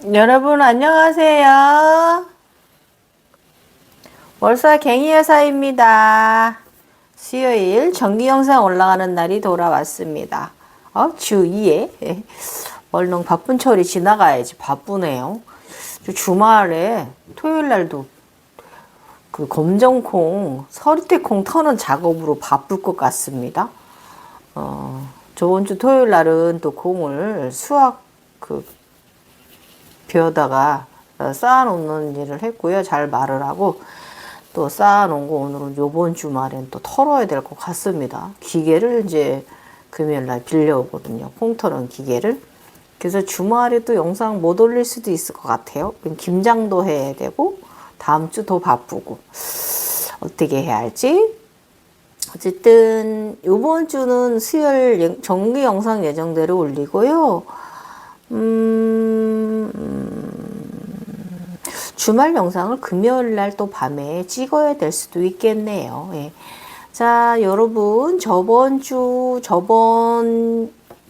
여러분 안녕하세요. 월사 갱이 여사입니다. 수요일 정기 영상 올라가는 날이 돌아왔습니다. 주 2에 얼른 바쁜 철이 지나가야지. 바쁘네요. 주말에 토요일 날도 그 검정콩, 서리태콩 터는 작업으로 바쁠 것 같습니다. 저번 주 토요일 날은 또 콩을 수확 벼다가 쌓아놓는 일을 했고요. 잘 말을 하고 또 쌓아놓은 거 오늘은 요번 주말엔 또 털어야 될 것 같습니다. 기계를 이제 금요일날 빌려오거든요. 콩 터는 기계를. 그래서 주말에 또 영상 못 올릴 수도 있을 것 같아요. 김장도 해야 되고 다음 주 더 바쁘고 어떻게 해야 할지. 어쨌든 요번 주는 수요일 정기 영상 예정대로 올리고요. 주말 영상을 금요일 날 또 밤에 찍어야 될 수도 있겠네요. 예. 자, 여러분, 저번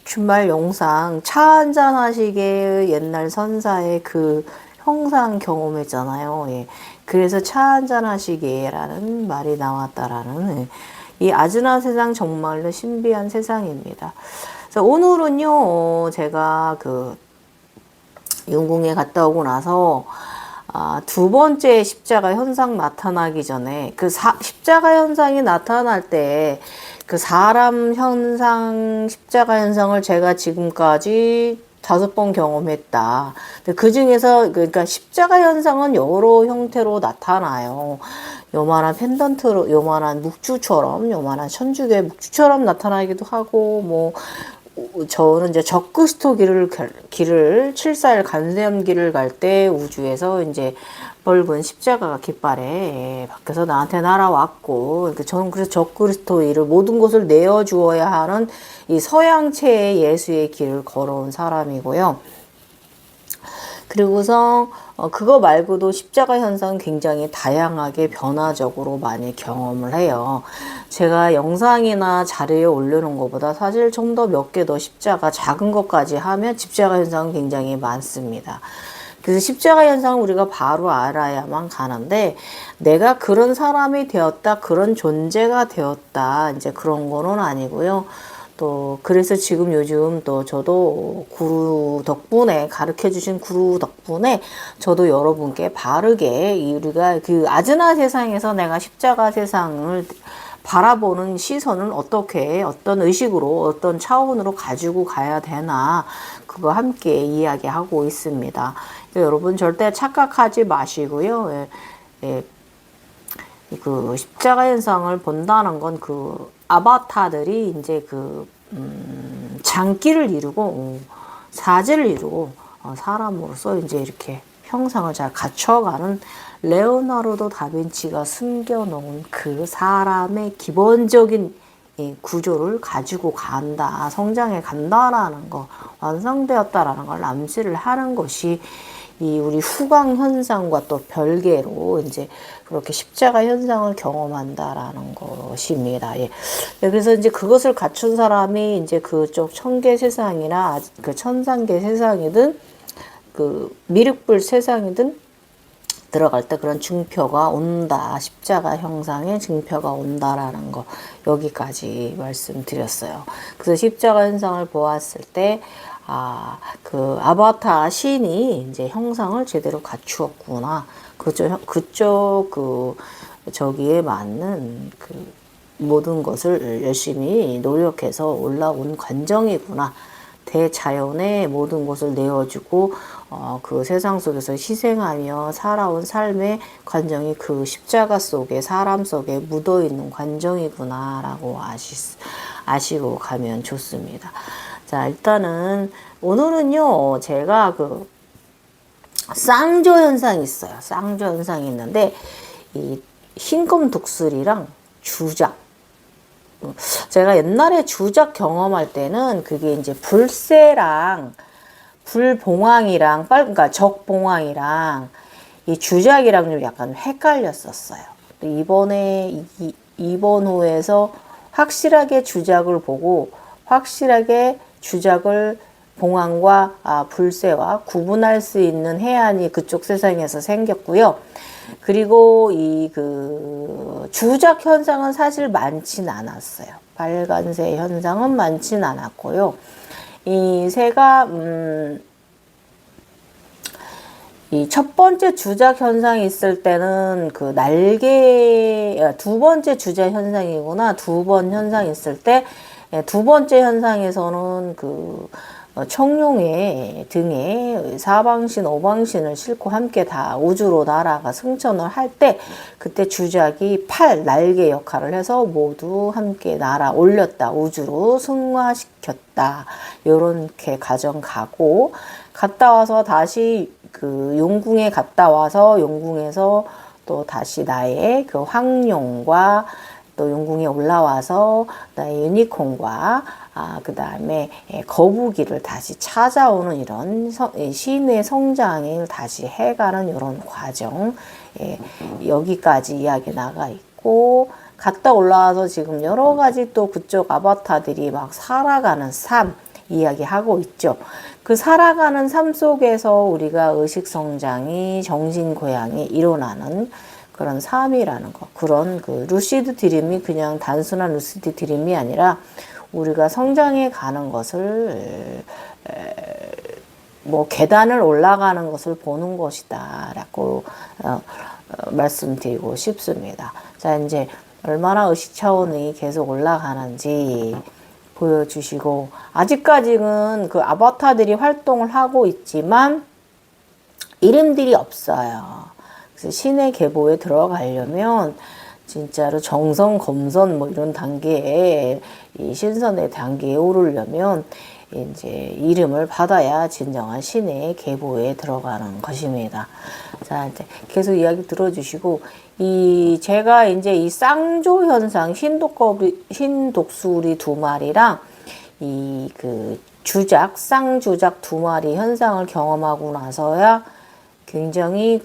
주말 영상 차 한잔 하시게 옛날 선사의 그 형상 경험했잖아요. 예. 그래서 차 한잔 하시게라는 말이 나왔다라는, 예. 이 아즈나 세상 정말로 신비한 세상입니다. 그래서 오늘은요, 제가 윤궁에 갔다 오고 나서 두 번째 십자가 현상 나타나기 전에 십자가 현상이 나타날 때 그 사람 현상, 십자가 현상을 제가 지금까지 5번 경험했다. 그 중에서 그러니까 십자가 현상은 여러 형태로 나타나요. 요만한 펜던트로, 요만한 묵주처럼, 요만한 천주교의 묵주처럼 나타나기도 하고, 뭐 저는 이제 적그리스도 길을 7살 간세암길을 갈 때 우주에서 이제 붉은 십자가가 깃발에 밖에서 나한테 날아왔고, 저는 그래서 적그리스도 일을 모든 것을 내어 주어야 하는 이 서양체의 예수의 길을 걸어온 사람이고요. 그리고서 그거 말고도 십자가 현상은 굉장히 다양하게 변화적으로 많이 경험을 해요. 제가 영상이나 자료에 올려놓은 것보다 사실 좀 더 몇 개 더 십자가 작은 것까지 하면 십자가 현상은 굉장히 많습니다. 그래서 십자가 현상을 우리가 바로 알아야만 가는데, 내가 그런 사람이 되었다, 그런 존재가 되었다, 이제 그런 거는 아니고요. 또 그래서 지금 요즘 또 저도 구루 덕분에, 가르쳐 주신 구루 덕분에 저도 여러분께 바르게 우리가 그 아즈나 세상에서 내가 십자가 세상을 바라보는 시선은 어떻게, 어떤 의식으로, 어떤 차원으로 가지고 가야 되나, 그거 함께 이야기하고 있습니다. 여러분 절대 착각하지 마시고요. 그 십자가 현상을 본다는 건 그 아바타들이 이제 장기를 이루고 사지를 이루고 사람으로서 이제 이렇게 형상을 잘 갖춰가는 레오나르도 다빈치가 숨겨놓은 그 사람의 기본적인 구조를 가지고 간다, 성장해 간다라는 거, 완성되었다라는 걸 암시를 하는 것이 이 우리 후광 현상과 또 별개로 이제 그렇게 십자가 현상을 경험한다라는 것입니다. 예. 그래서 이제 그것을 갖춘 사람이 이제 그쪽 천계 세상이나 그 천상계 세상이든 그 미륵불 세상이든 들어갈 때 그런 증표가 온다. 십자가 형상의 증표가 온다라는 거 여기까지 말씀드렸어요. 그래서 십자가 현상을 보았을 때 그 아바타 신이 이제 형상을 제대로 갖추었구나. 그쪽 저기에 맞는 그 모든 것을 열심히 노력해서 올라온 관정이구나. 대자연의 모든 것을 내어주고 그 세상 속에서 희생하며 살아온 삶의 관정이 그 십자가 속에, 사람 속에 묻어있는 관정이구나라고 아시고 가면 좋습니다. 자, 일단은 오늘은요, 제가 쌍조 현상이 있어요. 쌍조 현상이 있는데 이 흰검 독수리랑 주작. 제가 옛날에 주작 경험할 때는 그게 이제 불새랑 불봉황이랑 그러니까 적봉황이랑 이 주작이랑 좀 약간 헷갈렸었어요. 이번에 이번 호에서 확실하게 주작을 보고 확실하게 주작을 봉황과 불새와 구분할 수 있는 해안이 그쪽 세상에서 생겼고요. 그리고 이 주작 현상은 사실 많진 않았어요. 빨간새 현상은 많진 않았고요. 이 새가 이 첫 번째 주작 현상이 있을 때는 그 날개, 두 번째 주작 현상이구나. 두 번 현상이 있을 때, 두 번째 현상에서는 청룡의 등에 사방신, 오방신을 싣고 함께 다 우주로 날아가 승천을 할 때, 그때 주작이 날개 역할을 해서 모두 함께 날아 올렸다. 우주로 승화시켰다. 요렇게 가정 가고, 갔다 와서 다시 용궁에 갔다 와서 용궁에서 또 다시 나의 황룡과 또 용궁에 올라와서 나의 유니콘과 그 다음에 거북이를 다시 찾아오는 이런 신의 성장을 다시 해가는 이런 과정, 여기까지 이야기 나가 있고, 갔다 올라와서 지금 여러 가지 또 그쪽 아바타들이 막 살아가는 삶 이야기하고 있죠. 그 살아가는 삶 속에서 우리가 의식 성장이, 정신 고양이 일어나는 그런 삶이라는 거. 그런 루시드 드림이 그냥 단순한 루시드 드림이 아니라 우리가 성장해 가는 것을 계단을 올라가는 것을 보는 것이다 라고 말씀드리고 싶습니다. 자, 이제 얼마나 의식 차원이 계속 올라가는지 보여주시고, 아직까지는 그 아바타들이 활동을 하고 있지만 이름들이 없어요. 그래서 신의 계보에 들어가려면 진짜로 정성, 검선 이런 단계에, 이 신선의 단계에 오르려면 이제 이름을 받아야 진정한 신의 계보에 들어가는 것입니다. 자, 이제 계속 이야기 들어주시고, 제가 이제 이 쌍조 현상, 흰독수리 두 마리랑 쌍주작 두 마리 현상을 경험하고 나서야 굉장히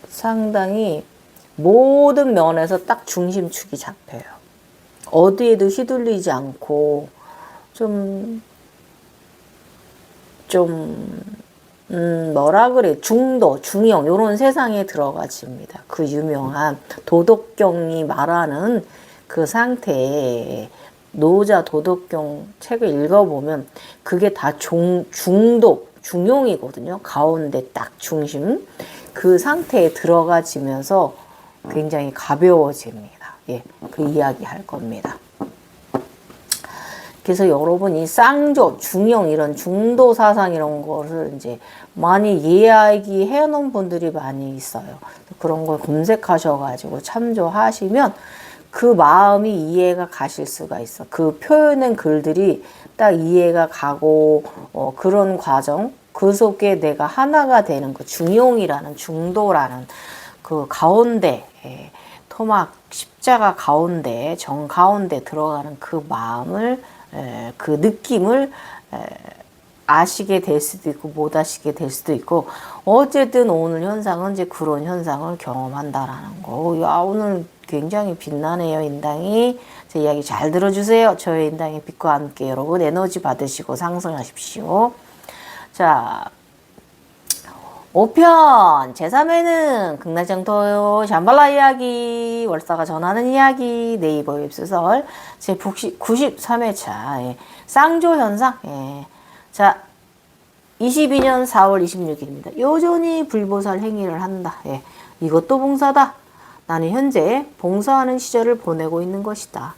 상당히 모든 면에서 딱 중심축이 잡혀요. 어디에도 휘둘리지 않고, 뭐라 그래, 중도, 중형, 요런 세상에 들어가집니다. 그 유명한 도덕경이 말하는 그 상태에, 노자 도덕경 책을 읽어보면 그게 다 중도, 중용이거든요. 가운데 딱 중심. 그 상태에 들어가지면서 굉장히 가벼워집니다. 예, 그 이야기 할 겁니다. 그래서 여러분 이 쌍조, 중형 이런 중도 사상 이런 것을 이제 많이 이야기해 놓은 분들이 많이 있어요. 그런 걸 검색하셔가지고 참조하시면 그 마음이 이해가 가실 수가 있어. 그 표현한 글들이 딱 이해가 가고 그런 과정, 그 속에 내가 하나가 되는 그 중용이라는, 중도라는 그 가운데, 토막 십자가 가운데, 정 가운데 들어가는 그 마음을, 그 느낌을 아시게 될 수도 있고 못 아시게 될 수도 있고, 어쨌든 오늘 현상은 이제 그런 현상을 경험한다라는 거. 야, 오늘 굉장히 빛나네요, 인당이. 제 이야기 잘 들어주세요. 저의 인당의 빛과 함께 여러분 에너지 받으시고 상승하십시오. 자, 5편 제3회는 극락정토요 샴발라 이야기, 월사가 전하는 이야기, 네이버 웹소설 제 93회차 쌍조 현상. 자, 22년 4월 26일입니다. 여전히 불보살 행위를 한다. 이것도 봉사다. 나는 현재 봉사하는 시절을 보내고 있는 것이다.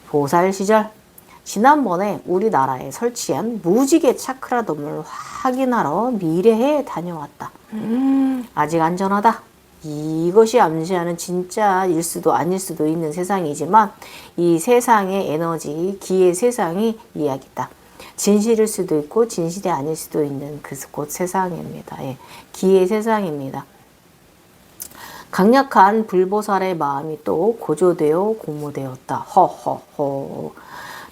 보살 시절. 지난번에 우리나라에 설치한 무지개 차크라돔을 확인하러 미래에 다녀왔다. 아직 안전하다. 이것이 암시하는 진짜일 수도 아닐 수도 있는 세상이지만 이 세상의 에너지, 기의 세상이 이야기다. 진실일 수도 있고 진실이 아닐 수도 있는 그곳 세상입니다. 기의 세상입니다. 강력한 불보살의 마음이 또 고조되어 고무되었다. 허허허.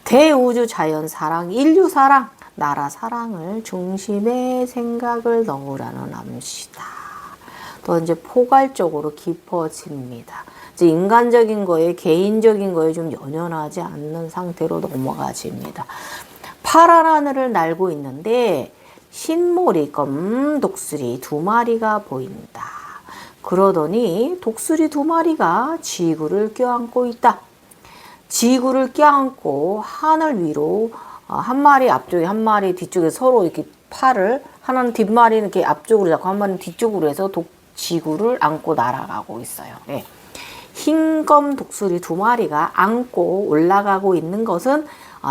대우주 자연 사랑, 인류 사랑, 나라 사랑을 중심에 생각을 넣으라는 암시다. 또 이제 포괄적으로 깊어집니다. 이제 인간적인 거에 개인적인 거에 좀 연연하지 않는 상태로 넘어가집니다. 파란 하늘을 날고 있는데 흰머리 검 독수리 두 마리가 보인다. 그러더니 독수리 두 마리가 지구를 껴안고 있다. 지구를 껴안고 하늘 위로 한 마리 앞쪽에 한 마리 뒤쪽에 서로 이렇게 팔을 하나는 뒷마리는 이렇게 앞쪽으로 잡고 한 마리는 뒤쪽으로 해서 지구를 안고 날아가고 있어요. 예. 흰검 독수리 두 마리가 안고 올라가고 있는 것은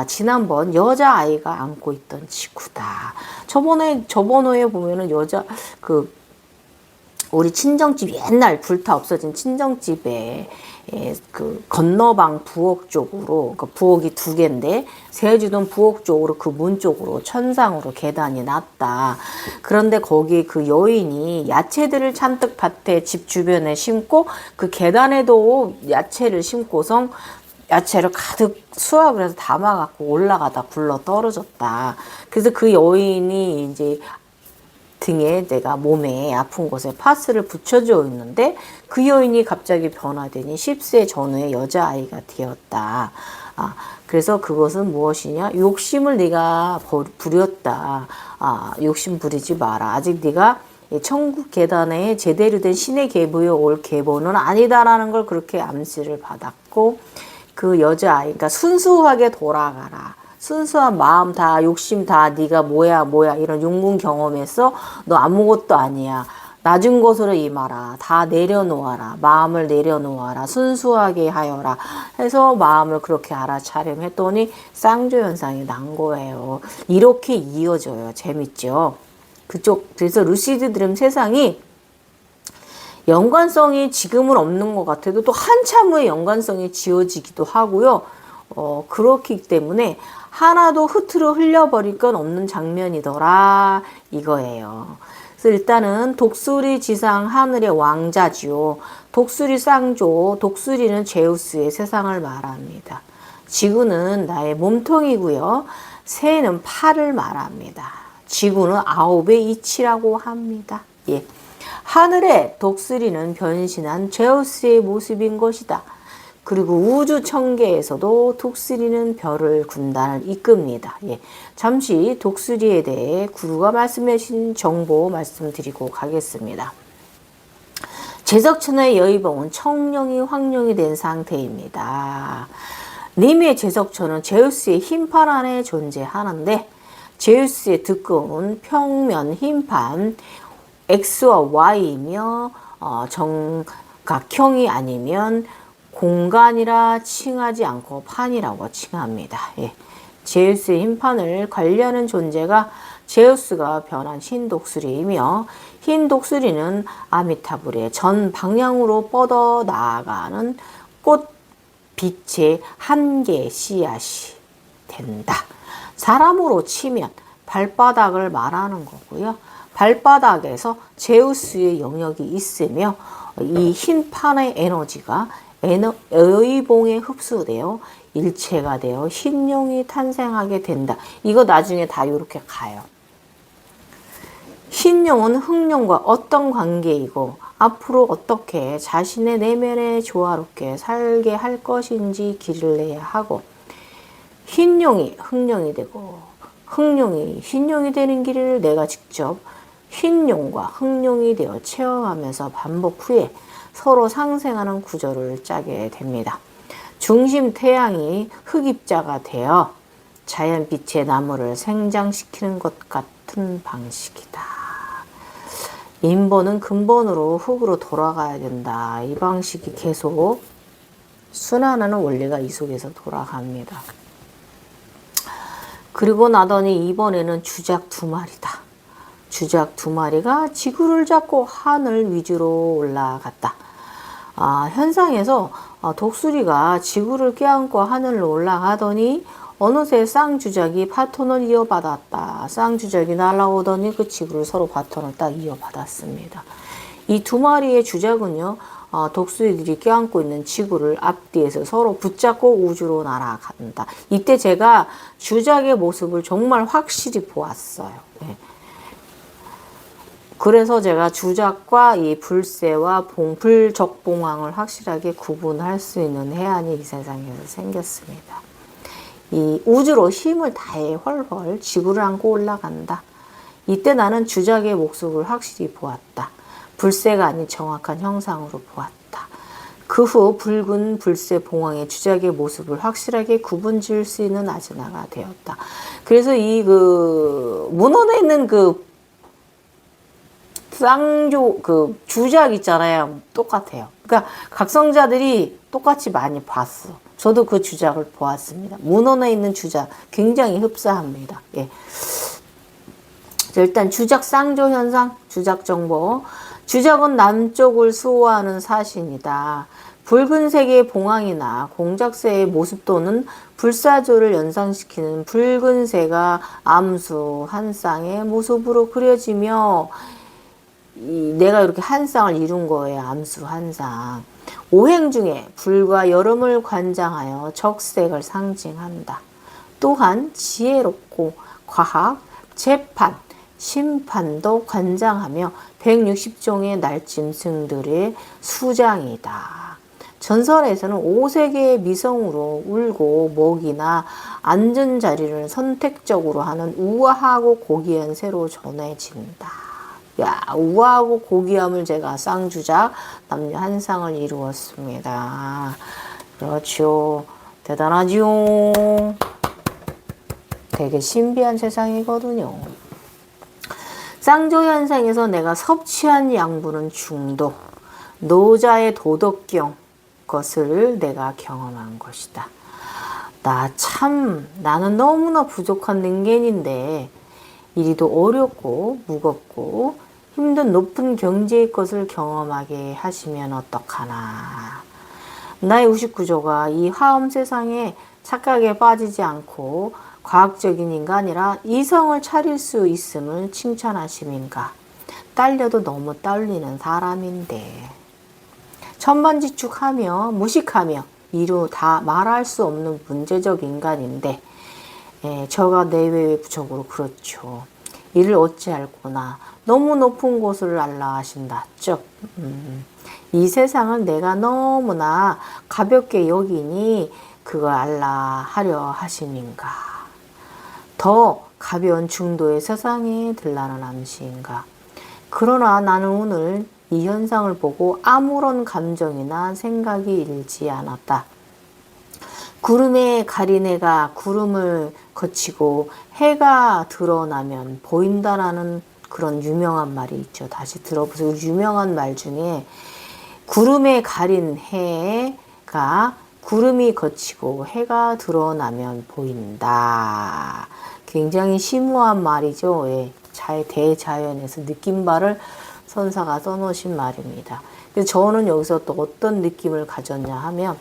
지난번 여자아이가 안고 있던 지구다. 저번호에 보면은 우리 친정집 옛날 불타 없어진 친정집에 그 건너방 부엌 쪽으로, 그 부엌이 두 개인데 세주동 부엌 쪽으로 그 문 쪽으로 천상으로 계단이 났다. 그런데 거기 그 여인이 야채들을 잔뜩 밭에 집 주변에 심고 그 계단에도 야채를 심고서 야채를 가득 수확을 해서 담아갖고 올라가다 굴러 떨어졌다. 그래서 그 여인이 이제 등에 내가 몸에 아픈 곳에 파스를 붙여져 있는데 그 여인이 갑자기 변화되니 10세 전후의 여자아이가 되었다. 그래서 그것은 무엇이냐? 욕심을 네가 부렸다. 욕심 부리지 마라. 아직 네가 천국 계단에 제대로 된 신의 계보에 올 계보는 아니다라는 걸 그렇게 암시를 받았고 그 여자아이, 그러니까 순수하게 돌아가라. 순수한 마음 다 욕심 다 네가 뭐야 이런 용궁 경험에서 너 아무것도 아니야. 낮은 곳으로 임하라. 다 내려놓아라. 마음을 내려놓아라. 순수하게 하여라. 해서 마음을 그렇게 알아차림했더니 쌍조 현상이 난 거예요. 이렇게 이어져요. 재밌죠? 그래서 루시드 드림 세상이 연관성이 지금은 없는 것 같아도 또 한참 후에 연관성이 지어지기도 하고요. 그렇기 때문에 하나도 흐트러 흘려버릴 건 없는 장면이더라 이거예요. 그래서 일단은 독수리 지상 하늘의 왕자지요. 독수리 쌍조, 독수리는 제우스의 세상을 말합니다. 지구는 나의 몸통이고요. 새는 팔을 말합니다. 지구는 9의 이치라고 합니다. 예. 하늘의 독수리는 변신한 제우스의 모습인 것이다. 그리고 우주 천계에서도 독수리는 별을 군단을 이끕니다. 예. 잠시 독수리에 대해 구루가 말씀해 주신 정보 말씀드리고 가겠습니다. 제석천의 여의봉은 청룡이 황룡이 된 상태입니다. 님의 제석천은 제우스의 흰판 안에 존재하는데 제우스의 득금은 평면 흰판 X와 Y이며 정각형이 아니면 공간이라 칭하지 않고 판이라고 칭합니다. 예. 제우스의 흰판을 관리하는 존재가 제우스가 변한 흰 독수리이며 흰 독수리는 아미타불의 전 방향으로 뻗어 나아가는 꽃빛의 한 개의 씨앗이 된다. 사람으로 치면 발바닥을 말하는 거고요. 발바닥에서 제우스의 영역이 있으며 이 흰판의 에너지가 여의봉에 흡수되어 일체가 되어 흰룡이 탄생하게 된다. 이거 나중에 다 이렇게 가요. 흰룡은 흑룡과 어떤 관계이고 앞으로 어떻게 자신의 내면에 조화롭게 살게 할 것인지 길을 내야 하고 흰룡이 흑룡이 되고 흑룡이 흰룡이 되는 길을 내가 직접 흰룡과 흑룡이 되어 체험하면서 반복 후에 서로 상생하는 구조를 짜게 됩니다. 중심 태양이 흑입자가 되어 자연빛의 나무를 생장시키는 것 같은 방식이다. 인본은 근본으로 흑으로 돌아가야 된다. 이 방식이 계속 순환하는 원리가 이 속에서 돌아갑니다. 그리고 나더니 이번에는 주작 두 마리다. 주작 두 마리가 지구를 잡고 하늘 위주로 올라갔다. 현상에서 독수리가 지구를 껴안고 하늘로 올라가더니 어느새 쌍주작이 바톤을 이어받았다. 쌍주작이 날아오더니 그 지구를 서로 바톤을 딱 이어받았습니다. 이 두 마리의 주작은요. 독수리들이 껴안고 있는 지구를 앞뒤에서 서로 붙잡고 우주로 날아간다. 이때 제가 주작의 모습을 정말 확실히 보았어요. 네. 그래서 제가 주작과 이 불세와 불적봉황을 확실하게 구분할 수 있는 해안이 이 세상에서 생겼습니다. 이 우주로 힘을 다해 헐헐 지구를 안고 올라간다. 이때 나는 주작의 모습을 확실히 보았다. 불세가 아닌 정확한 형상으로 보았다. 그 후 붉은 불세 봉황의 주작의 모습을 확실하게 구분 지을 수 있는 아즈나가 되었다. 그래서 이 문헌에 있는 쌍조 주작 있잖아요. 똑같아요. 그러니까 각성자들이 똑같이 많이 봤어. 저도 그 주작을 보았습니다. 문헌에 있는 주작 굉장히 흡사합니다. 예. 일단 주작 쌍조 현상, 주작 정보. 주작은 남쪽을 수호하는 사신이다. 붉은색의 봉황이나 공작새의 모습 또는 불사조를 연상시키는 붉은새가 암수 한 쌍의 모습으로 그려지며 내가 이렇게 한 쌍을 이룬 거예요. 암수 한 쌍. 오행 중에 불과 여름을 관장하여 적색을 상징한다. 또한 지혜롭고 과학, 재판, 심판도 관장하며 160종의 날짐승들의 수장이다. 전설에서는 5세계의 미성으로 울고 먹이나 앉은 자리를 선택적으로 하는 우아하고 고귀한 새로 전해진다. 야, 우아하고 고귀함을 제가 쌍주작 남녀 한 쌍을 이루었습니다. 그렇죠. 대단하지요. 되게 신비한 세상이거든요. 쌍조 현상에서 내가 섭취한 양분은 중도, 노자의 도덕경 것을 내가 경험한 것이다. 나는 너무나 부족한 능겐인데 이리도 어렵고 무겁고 힘든 높은 경지의 것을 경험하게 하시면 어떡하나. 나의 우식구조가 이 화엄 세상에 착각에 빠지지 않고 과학적인 인간이라 이성을 차릴 수 있음을 칭찬하심인가. 딸려도 너무 떨리는 사람인데 천반지축하며 무식하며 이루 다 말할 수 없는 문제적 인간인데 저가 내외의 부적으로 그렇죠. 이를 어찌할꼬나 너무 높은 곳을 알라 하신다. 이 세상을 내가 너무나 가볍게 여기니 그걸 알라 하려 하심인가. 더 가벼운 중도의 세상에 들라는 암시인가. 그러나 나는 오늘 이 현상을 보고 아무런 감정이나 생각이 일지 않았다. 구름에 가린 해가 구름을 거치고 해가 드러나면 보인다라는 그런 유명한 말이 있죠. 다시 들어보세요. 유명한 말 중에 구름에 가린 해가 구름이 거치고 해가 드러나면 보인다. 굉장히 심오한 말이죠. 예. 대자연에서 느낌바를 선사가 써놓으신 말입니다. 그래서 저는 여기서 또 어떤 느낌을 가졌냐 하면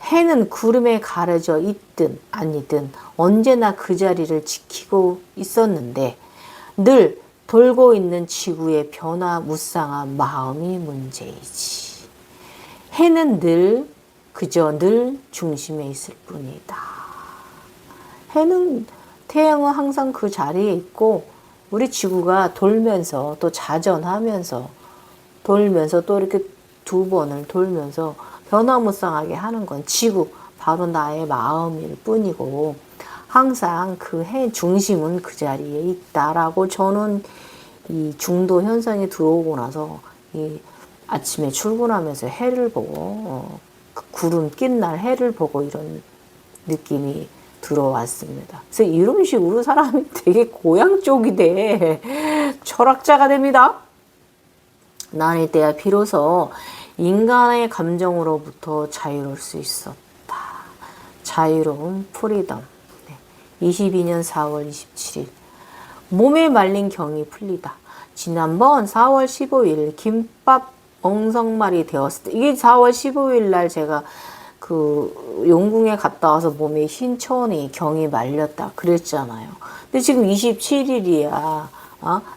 해는 구름에 가려져 있든 아니든 언제나 그 자리를 지키고 있었는데 늘 돌고 있는 지구의 변화무쌍한 마음이 문제이지. 해는 그저 늘 중심에 있을 뿐이다. 태양은 항상 그 자리에 있고 우리 지구가 돌면서 또 자전하면서 돌면서 또 이렇게 두 번을 돌면서 변화무쌍하게 하는 건 지구, 바로 나의 마음일 뿐이고 항상 그 해 중심은 그 자리에 있다라고 저는 이 중도 현상이 들어오고 나서 이 아침에 출근하면서 해를 보고 그 구름 낀 날 해를 보고 이런 느낌이 들어왔습니다. 그래서 이런 식으로 사람이 되게 고향 쪽이 돼. 철학자가 됩니다. 난 이때야 비로소 인간의 감정으로부터 자유로울 수 있었다. 자유로운 프리덤. 22년 4월 27일. 몸에 말린 경이 풀리다. 지난번 4월 15일 김밥 엉성말이 되었을 때, 이게 4월 15일 날 제가 그 용궁에 갔다 와서 몸에 흰천이 경이 말렸다 그랬잖아요. 근데 지금 27일이야.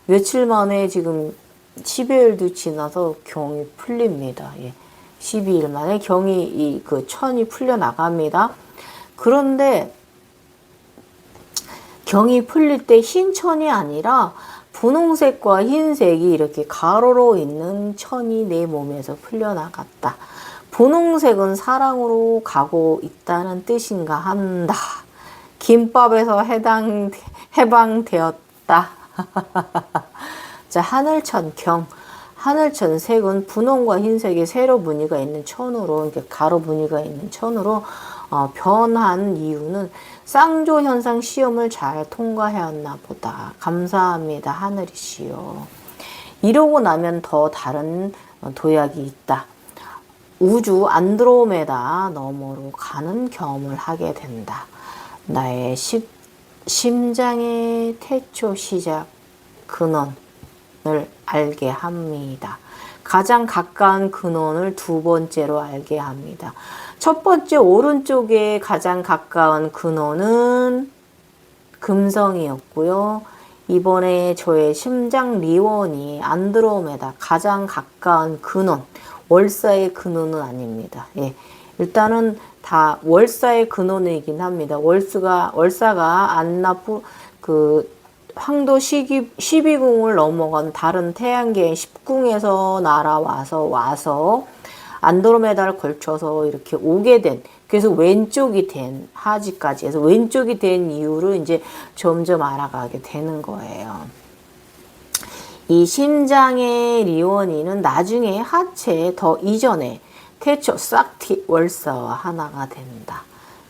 며칠 만에 지금 10여일도 지나서 경이 풀립니다. 예. 12일 만에 경이 그 천이 풀려 나갑니다. 그런데 경이 풀릴 때 흰 천이 아니라 분홍색과 흰색이 이렇게 가로로 있는 천이 내 몸에서 풀려나갔다. 분홍색은 사랑으로 가고 있다는 뜻인가 한다. 김밥에서 해방되었다. 자, 하늘천 경. 하늘천 색은 분홍과 흰색의 세로 무늬가 있는 천으로, 이렇게 가로 무늬가 있는 천으로 변한 이유는 쌍조 현상 시험을 잘 통과해왔나 보다. 감사합니다. 하늘이시여. 이러고 나면 더 다른 도약이 있다. 우주 안드로메다 너머로 가는 경험을 하게 된다. 나의 심장의 태초 시작 근원을 알게 합니다. 가장 가까운 근원을 두 번째로 알게 합니다. 첫 번째 오른쪽에 가장 가까운 근원은 금성이었고요. 이번에 저의 심장 리원이 안드로메다 가장 가까운 근원, 월사의 근원은 아닙니다. 예. 일단은 다 월사의 근원이긴 합니다. 월사가 안나푸 황도 12궁을 넘어간 다른 태양계의 10궁에서 와서 안드로메다를 걸쳐서 이렇게 오게 된, 그래서 왼쪽이 된 하지까지 해서 왼쪽이 된 이유를 이제 점점 알아가게 되는 거예요. 이 심장의 리원이는 나중에 하체 더 이전에 태초 싹티 월사와 하나가 된다.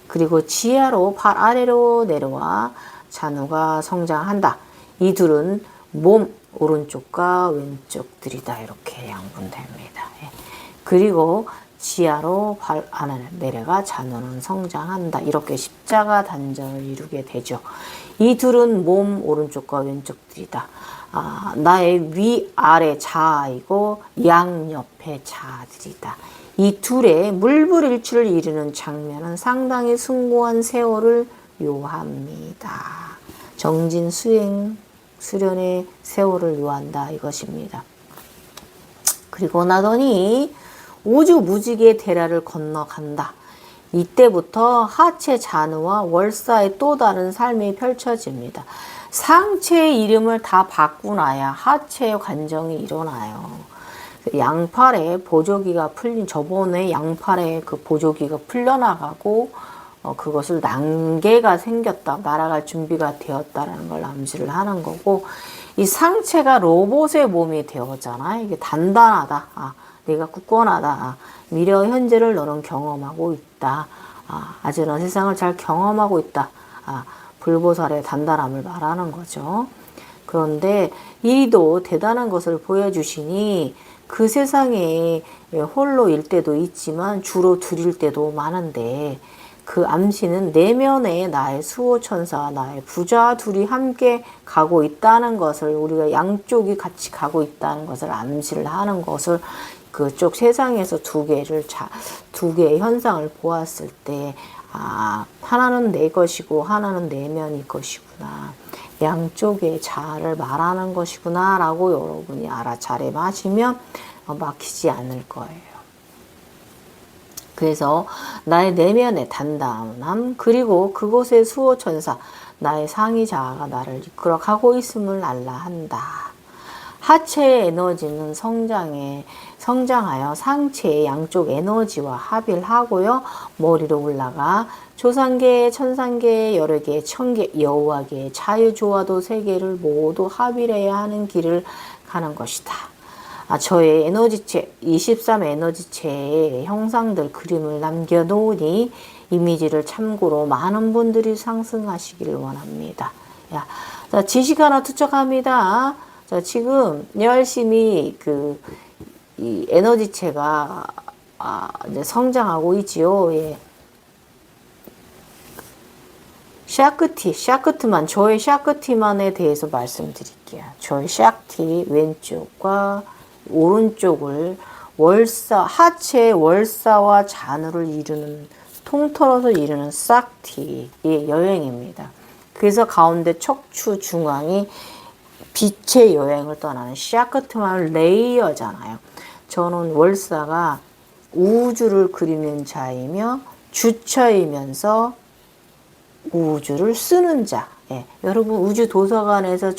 그리고 지하로 발 아래로 내려와 잔우가 성장한다. 이 둘은 몸 오른쪽과 왼쪽들이다. 이렇게 양분됩니다. 그리고 지하로 발 안에 내려가 잔우는 성장한다. 이렇게 십자가 단전을 이루게 되죠. 이 둘은 몸 오른쪽과 왼쪽들이다. 나의 위아래 자아이고 양옆의 자아들이다. 이 둘의 물불일치를 이루는 장면은 상당히 숭고한 세월을 요합니다. 정진 수련의 세월을 요한다 이것입니다. 그리고 나더니 우주 무지개 대라를 건너간다. 이때부터 하체 잔우와 월사의 또 다른 삶이 펼쳐집니다. 상체의 이름을 다 바꾸나야 하체의 관정이 일어나요. 양팔에 보조기가 풀린, 저번에 양팔에 그 보조기가 풀려나가고 그것을 난개가 생겼다, 날아갈 준비가 되었다라는 걸 암시를 하는 거고, 이 상체가 로봇의 몸이 되었잖아. 이게 단단하다. 내가 굳건하다. 미래 현재를 너는 경험하고 있다. 아직은 세상을 잘 경험하고 있다. 불보살의 단단함을 말하는 거죠. 그런데 이도 대단한 것을 보여주시니 그 세상에 홀로일 때도 있지만 주로 둘일 때도 많은데, 그 암시는 내면에 나의 수호천사와 나의 부자 둘이 함께 가고 있다는 것을, 우리가 양쪽이 같이 가고 있다는 것을 암시를 하는 것을, 그쪽 세상에서 두 개의 현상을 보았을 때, 하나는 내 것이고 하나는 내면이 것이구나, 양쪽의 자아를 말하는 것이구나 라고 여러분이 알아차림하시면 막히지 않을 거예요. 그래서 나의 내면의 단단함, 그리고 그곳의 수호천사, 나의 상위 자아가 나를 이끌어가고 있음을 알라 한다. 하체의 에너지는 성장하여 상체의 양쪽 에너지와 합을 하고요. 머리로 올라가 조상계, 천상계, 여러 개, 천계, 여호와계, 자유조화도 세계를 모두 합일해야 하는 길을 가는 것이다. 저의 에너지체, 23 에너지체의 형상들 그림을 남겨놓으니 이미지를 참고로 많은 분들이 상승하시기를 원합니다. 자, 지식 하나 투척합니다. 자, 지금 열심히 이 에너지체가 이제 성장하고 있지요. 예. 샤크티만, 저의 샤크티만에 대해서 말씀드릴게요. 저의 샤크티 왼쪽과 오른쪽을 하체 월사와 잔우를 이루는, 통틀어서 이루는 싹티의 여행입니다. 그래서 가운데 척추 중앙이 빛의 여행을 떠나는 샤크트만 레이어잖아요. 저는 월사가 우주를 그리는 자이며 주처이면서 우주를 쓰는 자. 예. 여러분 우주 도서관에서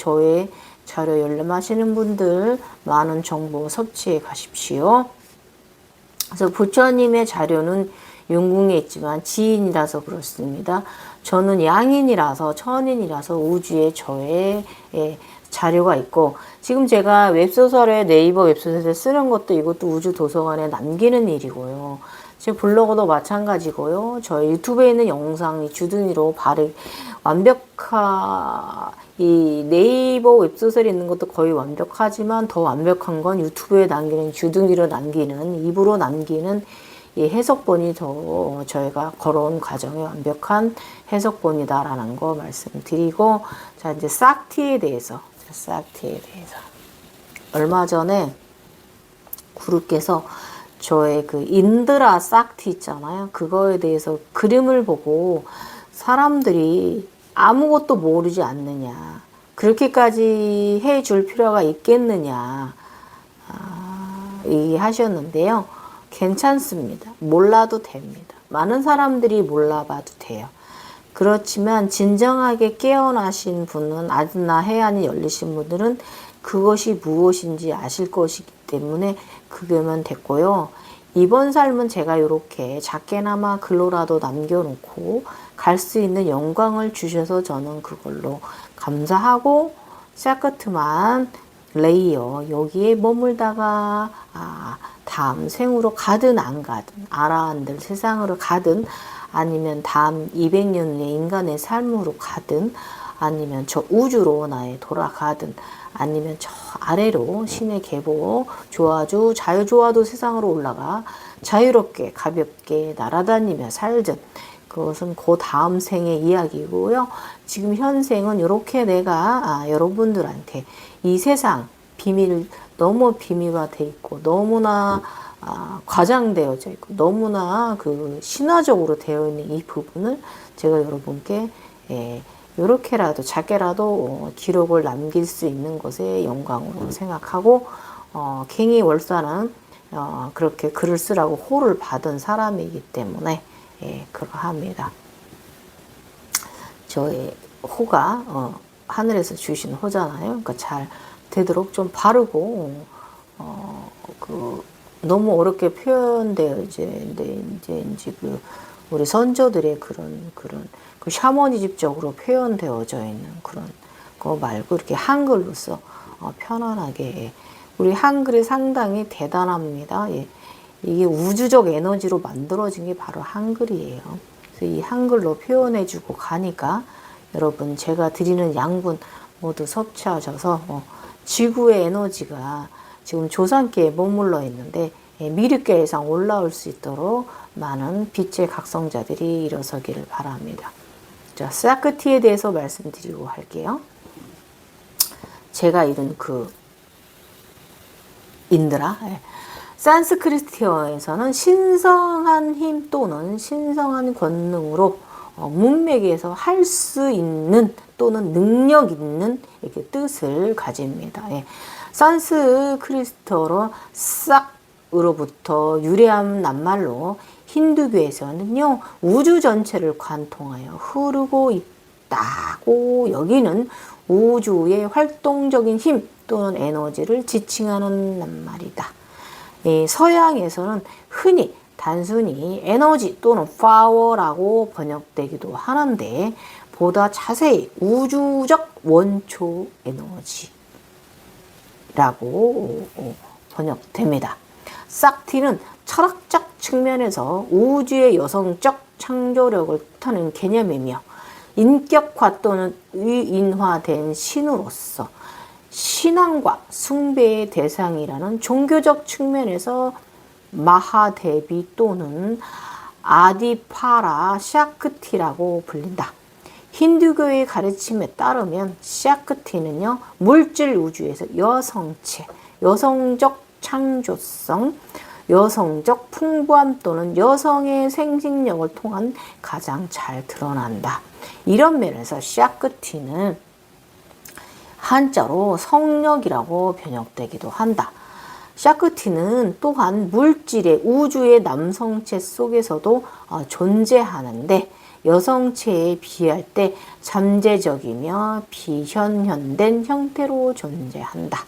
자료 열람하시는 분들 많은 정보 섭취해 가십시오. 그래서 부처님의 자료는 윤궁에 있지만 지인이라서 그렇습니다. 저는 양인이라서 천인이라서 우주에 저의 자료가 있고, 지금 제가 웹소설에 네이버 웹소설에 쓰는 것도 이것도 우주 도서관에 남기는 일이고요. 제 블로그도 마찬가지고요. 저희 유튜브에 있는 영상이 주둥이로 이 네이버 웹소설에 있는 것도 거의 완벽하지만 더 완벽한 건 유튜브에 남기는, 주둥이로 남기는, 입으로 남기는 이 해석본이 더 저희가 걸어온 과정의 완벽한 해석본이다라는 거 말씀드리고, 자, 이제 싹티에 대해서. 얼마 전에 구루께서 저의 그 인드라 싹티 있잖아요. 그거에 대해서 그림을 보고 사람들이 아무것도 모르지 않느냐, 그렇게까지 해줄 필요가 있겠느냐 얘기하셨는데요. 괜찮습니다. 몰라도 됩니다. 많은 사람들이 몰라봐도 돼요. 그렇지만 진정하게 깨어나신 분은, 아드나 해안이 열리신 분들은 그것이 무엇인지 아실 것이기 때문에 그게만 됐고요. 이번 삶은 제가 이렇게 작게나마 글로라도 남겨놓고 갈 수 있는 영광을 주셔서 저는 그걸로 감사하고, 샤크트만 레이어 여기에 머물다가 다음 생으로 가든 안 가든, 아라한들 세상으로 가든, 아니면 다음 200년 후의 인간의 삶으로 가든, 아니면 저 우주로 나의 돌아가든, 아니면 저 아래로 신의 계보 조아주 자유조화도 세상으로 올라가 자유롭게 가볍게 날아다니며 살든, 그것은 그 다음 생의 이야기고요. 지금 현생은 이렇게 내가 여러분들한테 이 세상 비밀, 너무 비밀화돼 있고 너무나 과장되어져 있고 너무나 그 신화적으로 되어 있는 이 부분을 제가 여러분께 이렇게라도 작게라도 기록을 남길 수 있는 것의 영광으로 생각하고, 갱이월사는 그렇게 글을 쓰라고 호를 받은 사람이기 때문에 그러합니다. 저의 호가 하늘에서 주신 호잖아요. 그러니까 잘 되도록 좀 바르고 너무 어렵게 표현되어 이제 그 우리 선조들의 그런 그 샤머니즘적으로 표현되어져 있는 그런 거 말고 이렇게 한글로서 편안하게, 우리 한글이 상당히 대단합니다. 이게 우주적 에너지로 만들어진 게 바로 한글이에요. 그래서 이 한글로 표현해주고 가니까 여러분 제가 드리는 양분 모두 섭취하셔서 지구의 에너지가 지금 조상계에 머물러 있는데 미륵계 이상 올라올 수 있도록 많은 빛의 각성자들이 일어서기를 바랍니다. 자, 샤크티에 대해서 말씀드리고 할게요. 제가 이룬 그 인드라, 산스크리트어에서는 신성한 힘 또는 신성한 권능으로 문맥에서 할 수 있는 또는 능력 있는 이렇게 뜻을 가집니다. 산스크리트어로 싹으로부터 유래한 낱말로 힌두교에서는요, 우주 전체를 관통하여 흐르고 있다고 여기는 우주의 활동적인 힘 또는 에너지를 지칭하는 낱말이다. 서양에서는 흔히 단순히 에너지 또는 파워라고 번역되기도 하는데, 보다 자세히 우주적 원초 에너지라고 번역됩니다. 싹티는 철학적 측면에서 우주의 여성적 창조력을 뜻하는 개념이며, 인격화 또는 위인화된 신으로서 신앙과 숭배의 대상이라는 종교적 측면에서 마하데비 또는 아디파라 샤크티라고 불린다. 힌두교의 가르침에 따르면 샤크티는요, 물질 우주에서 여성체, 여성적 창조성, 여성적 풍부함 또는 여성의 생식력을 통한 가장 잘 드러난다. 이런 면에서 샤크티는 한자로 성력이라고 번역되기도 한다. 샤크티는 또한 물질의 우주의 남성체 속에서도 존재하는데, 여성체에 비할 때 잠재적이며 비현현된 형태로 존재한다.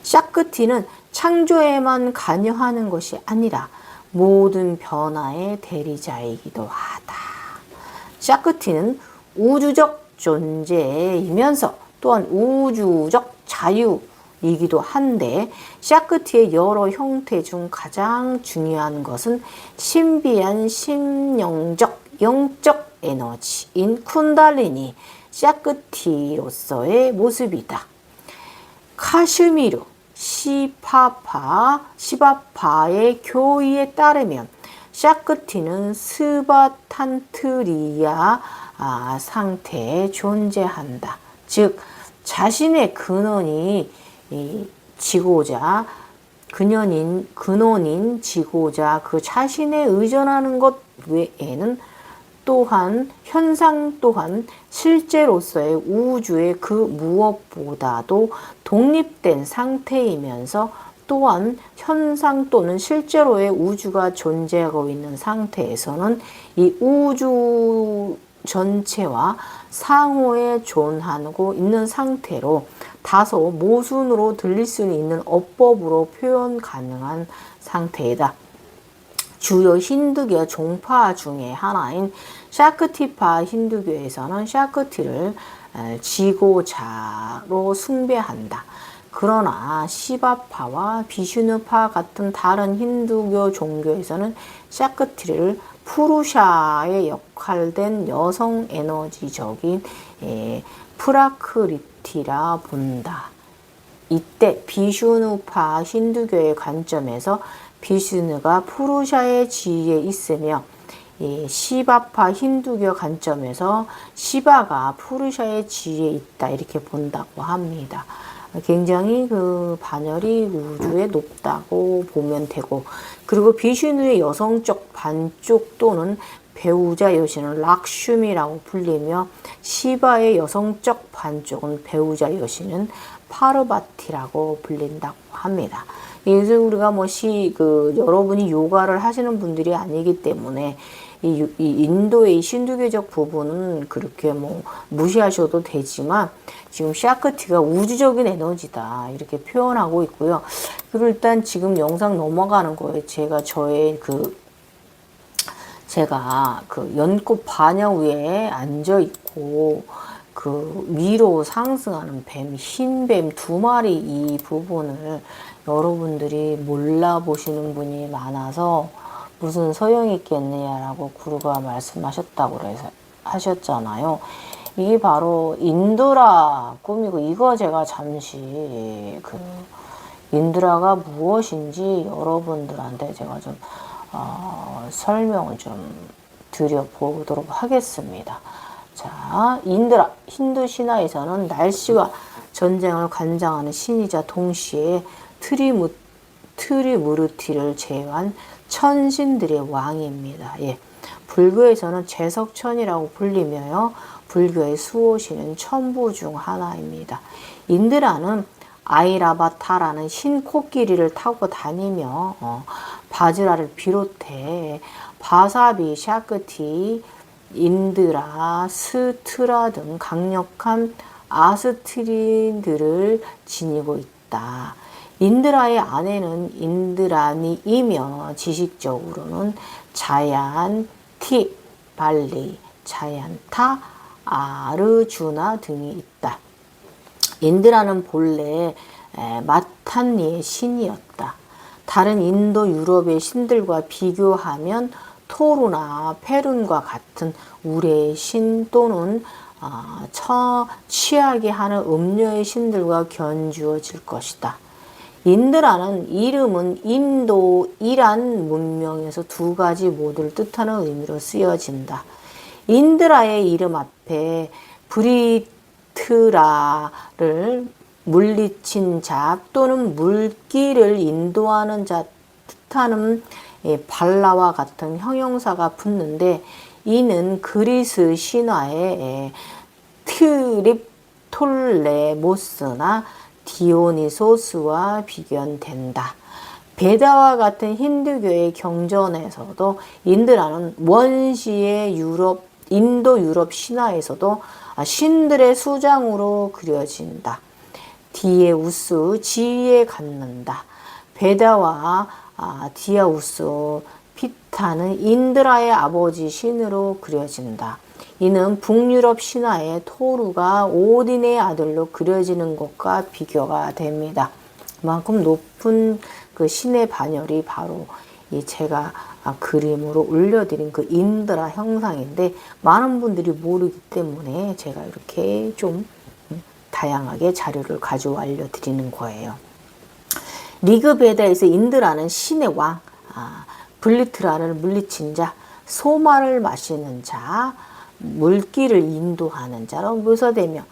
샤크티는 창조에만 관여하는 것이 아니라 모든 변화의 대리자이기도 하다. 샤크티는 우주적 존재이면서 또한 우주적 자유이기도 한데, 샤크티의 여러 형태 중 가장 중요한 것은 신비한 심령적 영적 에너지인 쿤달리니 샤크티로서의 모습이다. 카슈미르 시바파의 교의에 따르면 샤크티는 스바탄트리아 상태에 존재한다. 즉 자신의 근원인 지고자, 근원인 지고자 그 자신에 의존하는 것 외에는 또한 현상 또한 실제로서의 우주의 그 무엇보다도 독립된 상태이면서 또한 현상 또는 실제로의 우주가 존재하고 있는 상태에서는 이 우주 전체와 상호에 존하고 있는 상태로 다소 모순으로 들릴 수는 있는 어법으로 표현 가능한 상태이다. 주요 힌두교 종파 중에 하나인 샤크티파 힌두교에서는 샤크티를 지고자로 숭배한다. 그러나 시바파와 비슈누파 같은 다른 힌두교 종교에서는 샤크티를 푸루샤의 역할된 여성 에너지적인 프라크리티라 본다. 이때 비슈누파 힌두교의 관점에서 비슈누가 푸루샤의 지위에 있으며 시바파 힌두교 관점에서 시바가 푸루샤의 지위에 있다, 이렇게 본다고 합니다. 굉장히 그 반열이 우주에 높다고 보면 되고, 그리고 비슈누의 여성적 반쪽 또는 배우자 여신은 락슈미라고 불리며 시바의 여성적 반쪽은 배우자 여신은 파르바티라고 불린다고 합니다. 그래서 우리가 여러분이 요가를 하시는 분들이 아니기 때문에 이 인도의 신두교적 부분은 그렇게 무시하셔도 되지만, 지금 샤크티가 우주적인 에너지다, 이렇게 표현하고 있고요. 그리고 일단 지금 영상 넘어가는 거에 제가 연꽃 반야 위에 앉아 있고 그 위로 상승하는 뱀, 흰 뱀 두 마리, 이 부분을 여러분들이 몰라보시는 분이 많아서 무슨 소용이 있겠느냐라고 구루가 말씀하셨다고 하셨잖아요. 이게 바로 인드라 꿈이고, 이거 제가 잠시 인드라가 무엇인지 여러분들한테 제가 좀 설명을 좀 드려보도록 하겠습니다. 자, 인드라, 힌두 신화에서는 날씨와 전쟁을 관장하는 신이자 동시에 트리무르티를 제외한 천신들의 왕입니다. 불교에서는 제석천이라고 불리며요. 불교의 수호신은 천부 중 하나입니다. 인드라는 아이라바타라는 흰 코끼리를 타고 다니며 바즈라를 비롯해 바사비, 샤크티, 인드라, 스트라 등 강력한 아스트린들을 지니고 있다. 인드라의 아내는 인드라니이며 지식적으로는 자얀티, 발리, 자얀타, 아르주나 등이 있다. 인드라는 본래 마탄니의 신이었다. 다른 인도 유럽의 신들과 비교하면 토르나 페룬과 같은 우레의 신 또는 취하게 하는 음료의 신들과 견주어질 것이다. 인드라는 이름은 인도 이란 문명에서 두 가지 모두를 뜻하는 의미로 쓰여진다. 인드라의 이름 앞에 브리트라를 물리친 자 또는 물기를 인도하는 자 뜻하는 발라와 같은 형용사가 붙는데, 이는 그리스 신화의 트립톨레모스나 디오니소스와 비견된다. 베다와 같은 힌두교의 경전에서도 인드라는 원시의 유럽 인도 유럽 신화에서도 신들의 수장으로 그려진다. 디에우스 지위에 갖는다. 베다와 디아우스 피타는 인드라의 아버지 신으로 그려진다. 이는 북유럽 신화의 토르가 오딘의 아들로 그려지는 것과 비교가 됩니다. 그만큼 높은 그 신의 반열이 바로 이 제가 그림으로 올려드린 그 인드라 형상인데, 많은 분들이 모르기 때문에 제가 이렇게 좀 다양하게 자료를 가지고 알려드리는 거예요. 리그베다에서 인드라는 신의 왕, 블리트라를 물리친 자, 소마를 마시는 자, 물길을 인도하는 자로 묘사되며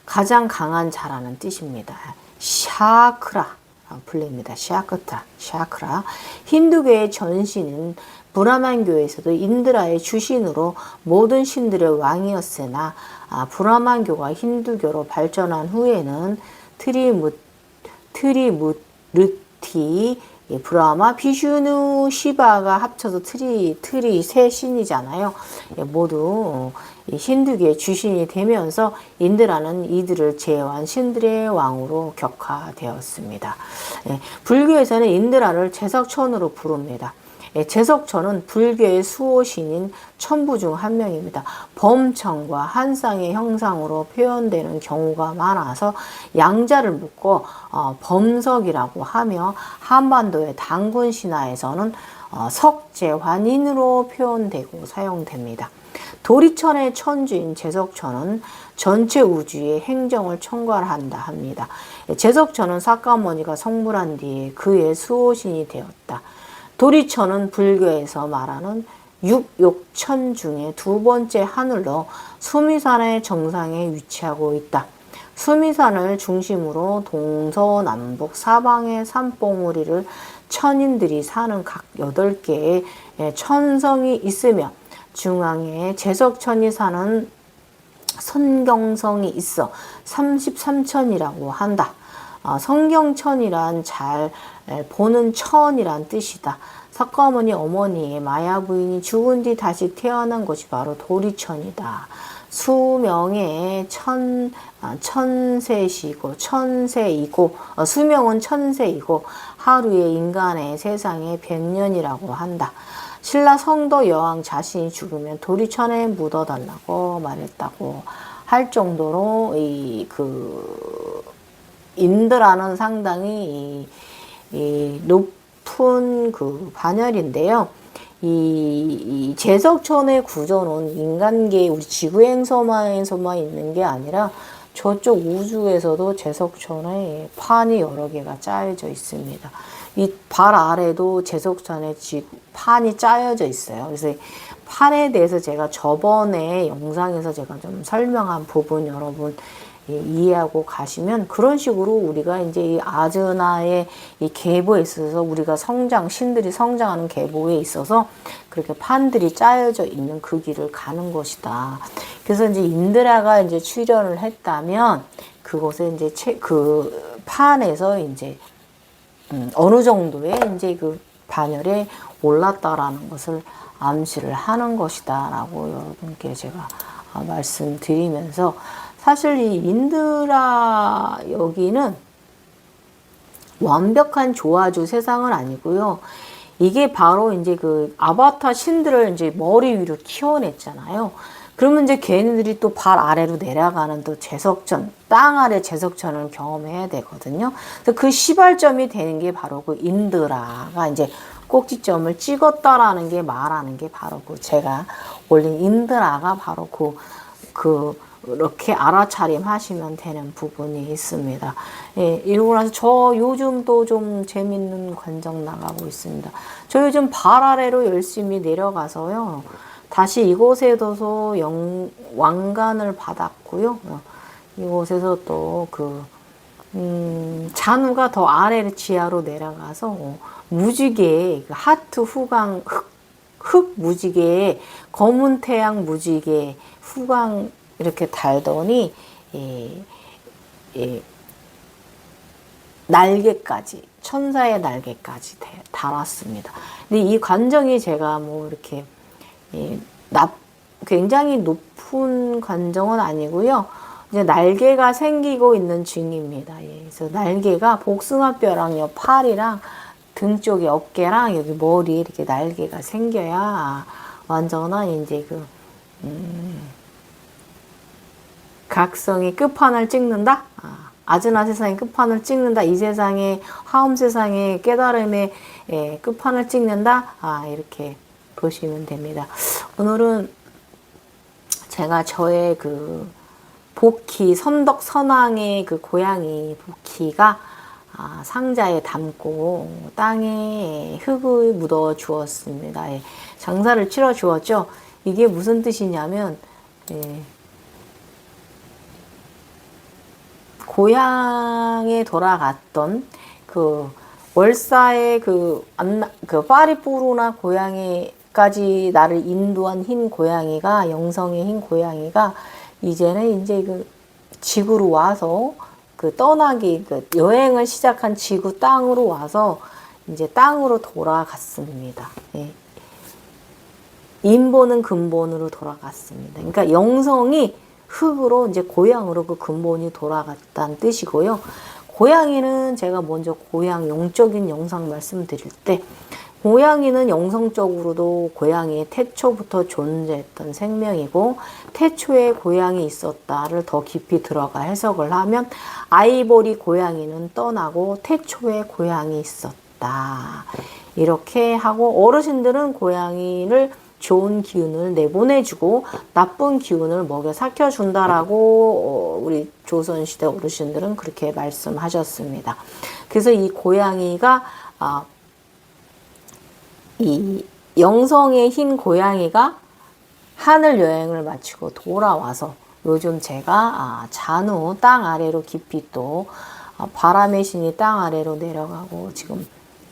가장 강한 자라는 뜻입니다. 샤크라 불립니다. 샤크라. 힌두교의 전신은 브라만교에서도 인드라의 주신으로 모든 신들의 왕이었으나 브라만교가 힌두교로 발전한 후에는 트리무르티, 브라마, 비슈누, 시바가 합쳐서 트리 세 신이잖아요. 모두 힌두교의 주신이 되면서 인드라는 이들을 제어한 신들의 왕으로 격화되었습니다. 불교에서는 인드라를 제석천으로 부릅니다. 제석천은 불교의 수호신인 천부 중 한 명입니다. 범천과 한쌍의 형상으로 표현되는 경우가 많아서 양자를 묶어 범석이라고 하며, 한반도의 단군 신화에서는 석재환인으로 표현되고 사용됩니다. 도리천의 천주인 제석천은 전체 우주의 행정을 총괄한다 합니다. 제석천은 사까모니가 성불한 뒤에 그의 수호신이 되었다. 도리천은 불교에서 말하는 육욕천 중에 두 번째 하늘로 수미산의 정상에 위치하고 있다. 수미산을 중심으로 동서남북 사방의 산봉우리를 천인들이 사는 각 8개의 천성이 있으며, 중앙에 제석천이 사는 선경성이 있어 33천이라고 한다. 성경천이란 잘 보는 천이란 뜻이다. 석가모니 어머니의 마야 부인이 죽은 뒤 다시 태어난 곳이 바로 도리천이다. 수명의 천세이고 수명은 천세이고 하루의 인간의 세상에 100년이라고 한다. 신라 성도 여왕 자신이 죽으면 도리천에 묻어달라고 말했다고 할 정도로 인드라는 상당히 높은 그 반열인데요. 이 제석천의 구조는 인간계 우리 지구행성에서만 있는 게 아니라 저쪽 우주에서도 제석천에 판이 여러 개가 짜여져 있습니다. 이 발 아래도 제석천에 판이 짜여져 있어요. 그래서 판에 대해서 제가 저번에 영상에서 제가 좀 설명한 부분 여러분 이해하고 가시면, 그런 식으로 우리가 이제 이 아즈나의 이 계보에 있어서 우리가 신들이 성장하는 계보에 있어서 그렇게 판들이 짜여져 있는 그 길을 가는 것이다. 그래서 이제 인드라가 이제 출현을 했다면 그곳에 이제 그 판에서 이제 어느 정도의 이제 그 반열에 올랐다라는 것을 암시를 하는 것이다라고 여러분께 제가 말씀드리면서, 사실 이 인드라 여기는 완벽한 조화주 세상은 아니고요. 이게 바로 이제 그 아바타 신들을 이제 머리 위로 키워냈잖아요. 그러면 이제 걔네들이 또 발 아래로 내려가는 또 제석천, 땅 아래 제석천을 경험해야 되거든요. 그래서 그 시발점이 되는 게 바로 그 인드라가 이제 꼭지점을 찍었다라는 게 말하는 게 바로 그 제가 올린 인드라가 바로 이렇게 알아차림 하시면 되는 부분이 있습니다. 예, 이러고 나서 저 요즘 또 좀 재밌는 관정 나가고 있습니다. 저 요즘 발 아래로 열심히 내려가서요. 다시 이곳에서도 왕관을 받았고요. 이곳에서 또 잔우가 더 아래로 지하로 내려가서 무지개, 하트 후광, 흑 무지개에 검은 태양 무지개 후광 이렇게 달더니 날개까지, 천사의 날개까지 달았습니다. 근데 이 관정이 제가 뭐 이렇게 굉장히 높은 관정은 아니고요. 이제 날개가 생기고 있는 중입니다. 예, 그래서 날개가 복숭아뼈랑 요 팔이랑 등 쪽에 어깨랑 여기 머리에 이렇게 날개가 생겨야 완전한 이제 그 각성의 끝판을 찍는다. 아즈나 세상의 끝판을 찍는다. 이 세상의 화엄 세상의 깨달음의 끝판을 찍는다. 이렇게 보시면 됩니다. 오늘은 제가 저의 그 복희 선덕 선왕의 그 고양이 복희가 상자에 담고 땅에 흙을 묻어 주었습니다. 장사를 치러 주었죠. 이게 무슨 뜻이냐면 고향에 돌아갔던 그 월사의 그 파리뿌루나 고양이까지 나를 인도한 흰 고양이가, 영성의 흰 고양이가 이제는 이제 그 지구로 와서 그 떠나기, 그 여행을 시작한 지구 땅으로 와서 이제 땅으로 돌아갔습니다. 예. 인본은 근본으로 돌아갔습니다. 그러니까 영성이 흙으로 이제 고향으로 그 근본이 돌아갔다는 뜻이고요. 고양이는 제가 먼저 고양 영적인 영상 말씀드릴 때, 고양이는 영성적으로도 고양이의 태초부터 존재했던 생명이고, 태초에 고양이 있었다를 더 깊이 들어가 해석을 하면 아이보리 고양이는 떠나고 태초에 고양이 있었다. 이렇게 하고, 어르신들은 고양이를 좋은 기운을 내보내주고 나쁜 기운을 먹여 삭혀준다라고 우리 조선시대 어르신들은 그렇게 말씀하셨습니다. 그래서 이 고양이가 이 영성의 흰 고양이가 하늘 여행을 마치고 돌아와서 요즘 제가 잔우 땅 아래로 깊이 또 바람의 신이 땅 아래로 내려가고 지금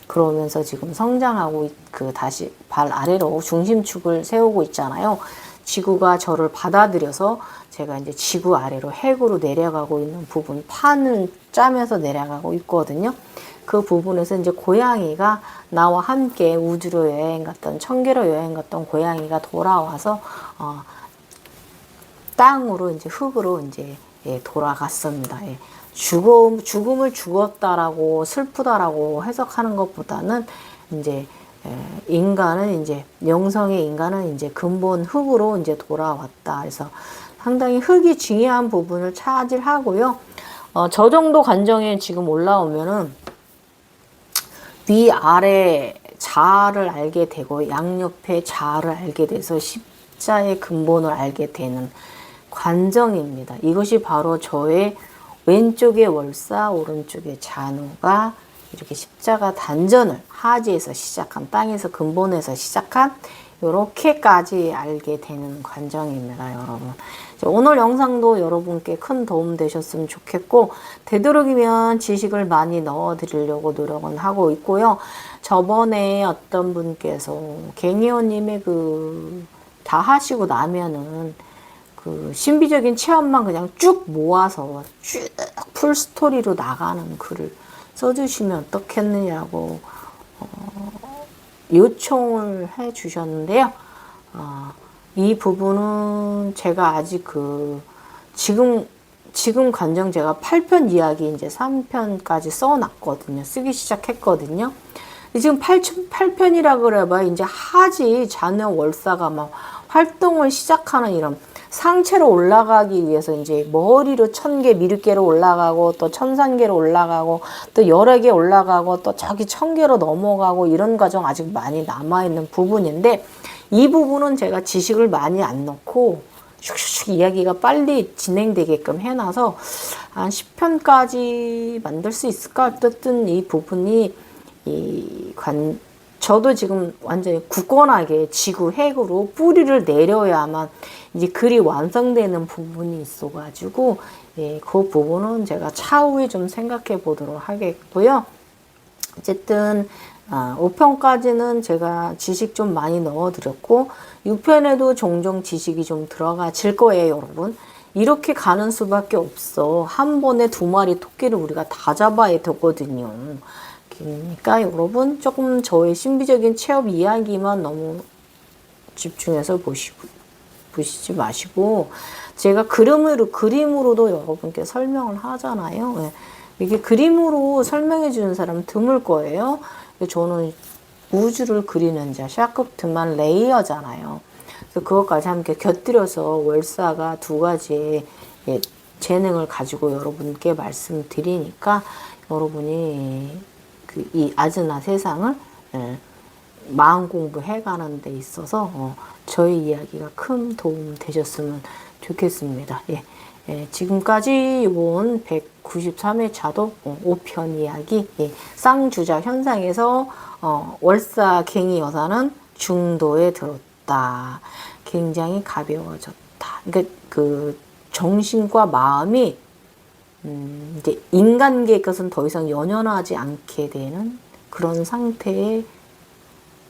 그러면서 지금 성장하고 다시 발 아래로 중심축을 세우고 있잖아요. 지구가 저를 받아들여서 제가 이제 지구 아래로 핵으로 내려가고 있는 부분, 판을 짜면서 내려가고 있거든요. 그 부분에서 이제 고양이가 나와 함께 우주로 여행 갔던, 천계로 여행 갔던 고양이가 돌아와서 땅으로 이제 흙으로 이제 돌아갔습니다. 죽음을 죽었다라고 슬프다라고 해석하는 것보다는 이제 인간은 이제 영성의 인간은 이제 근본 흙으로 이제 돌아왔다. 그래서 상당히 흙이 중요한 부분을 차지하고요. 저 정도 관정에 지금 올라오면은 위 아래 자아를 알게 되고 양옆에 자아를 알게 돼서 십자의 근본을 알게 되는 관정입니다. 이것이 바로 저의 왼쪽에 월사, 오른쪽에 잔우가 이렇게 십자가 단전을 하지에서 시작한, 땅에서 근본에서 시작한 이렇게까지 알게 되는 관정입니다, 여러분. 오늘 영상도 여러분께 큰 도움 되셨으면 좋겠고, 되도록이면 지식을 많이 넣어드리려고 노력은 하고 있고요. 저번에 어떤 분께서 갱이호님의 다 하시고 나면은 그 신비적인 체험만 그냥 쭉 모아서 쭉 풀스토리로 나가는 글을 써주시면 어떻겠느냐고 요청을 해 주셨는데요. 이 부분은 제가 아직 지금 관정 제가 8편 이야기 이제 3편까지 써놨거든요. 쓰기 시작했거든요. 지금 8편이라 그래봐 이제 하지 잔여 월사가 막 활동을 시작하는 이런 상체로 올라가기 위해서 이제 머리로 1000개 미륵계로 올라가고 또 1003개로 올라가고 또 여러 개 올라가고 또 저기 1000개로 넘어가고 이런 과정 아직 많이 남아있는 부분인데, 이 부분은 제가 지식을 많이 안 넣고 슉슉슉 이야기가 빨리 진행되게끔 해놔서 한 10편까지 만들 수 있을까? 어쨌든 이 부분이 저도 지금 완전히 굳건하게 지구 핵으로 뿌리를 내려야만 이제 글이 완성되는 부분이 있어가지고 그 부분은 제가 차후에 좀 생각해 보도록 하겠고요. 어쨌든 5편까지는 제가 지식 좀 많이 넣어드렸고 6편에도 종종 지식이 좀 들어가질 거예요, 여러분. 이렇게 가는 수밖에 없어. 한 번에 2마리 토끼를 우리가 다 잡아야 되거든요. 그러니까 여러분 조금 저의 신비적인 체험 이야기만 너무 집중해서 보시고 기쁘시지 마시고, 제가 그림으로도 여러분께 설명을 하잖아요. 예. 이게 그림으로 설명해 주는 사람은 드물 거예요. 저는 우주를 그리는 자, 샤크트만 레이어잖아요. 그래서 그것까지 함께 곁들여서 월사가 두 가지의 재능을 가지고 여러분께 말씀드리니까 여러분이 이 아즈나 세상을 마음 공부해 가는 데 있어서 저희 이야기가 큰 도움 되셨으면 좋겠습니다. 지금까지 온 193회 차도 5편 이야기, 쌍주자 현상에서 월사갱이 여사는 중도에 들었다. 굉장히 가벼워졌다. 그러니까 그 정신과 마음이 이제 인간계의 것은 더 이상 연연하지 않게 되는 그런 상태에